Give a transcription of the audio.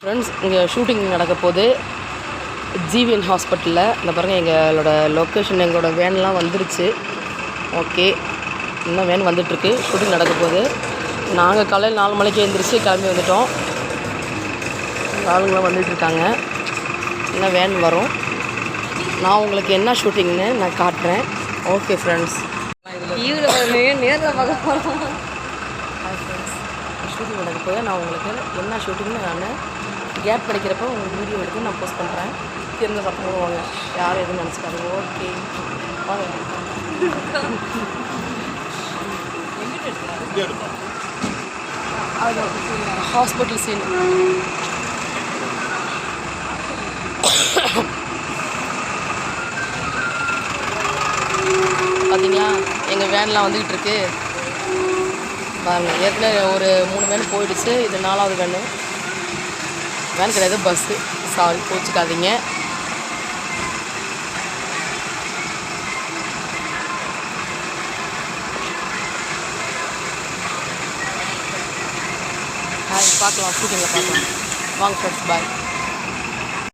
Friends, இங்கே shooting நடக்க போது ஜிவிஎன் ஹாஸ்பிட்டலில். இந்த பாருங்கள், எங்களோட லொக்கேஷன், எங்களோட வேன்லாம் வந்துருச்சு. ஓகே, இன்னும் வேன் வந்துட்டுருக்கு. ஷூட்டிங் நடக்க போகுது. நாங்கள் காலையில் 4 மணிக்கு எழுந்திரிச்சு கிளம்பி வந்துட்டோம். ஆளுங்களாம் வந்துட்டுருக்காங்க. இன்னும் வேன் வரும். நான் உங்களுக்கு என்ன ஷூட்டிங்னு நான் காட்டுறேன். ஓகே ஃப்ரெண்ட்ஸ், நேரில் பார்க்க போகிறோம். ஃப்ரெண்ட்ஸ், ஷூட்டிங் நடக்க போது நான் உங்களுக்கு என்ன ஷூட்டிங்னு நான் கேப் கிடைக்கிறப்ப உங்களுக்கு வீடியோ எடுத்து நான் போஸ்ட் பண்ணுறேன். தெரிஞ்ச சப்போர்ட் போடுவாங்க, யாரும் எதுவும் நினச்சிக்காது. ஓகே, அது ஹாஸ்பிட்டல் சீன். பார்த்தீங்களா, எங்கள் வேன்லாம் வந்துக்கிட்டு இருக்கு பாருங்கள். ஏற்கனவே ஒரு 3 வேன் போயிடுச்சு. இது 4வது வேன். வேன் கிடையாது, பஸ்ஸு. சாரி, கோச்சிக்காதீங்க. பார்க்கலாம், ஷூட்டிங்கில் பார்க்கலாம். வாங்க ஃப்ரெண்ட்ஸ், பாய்.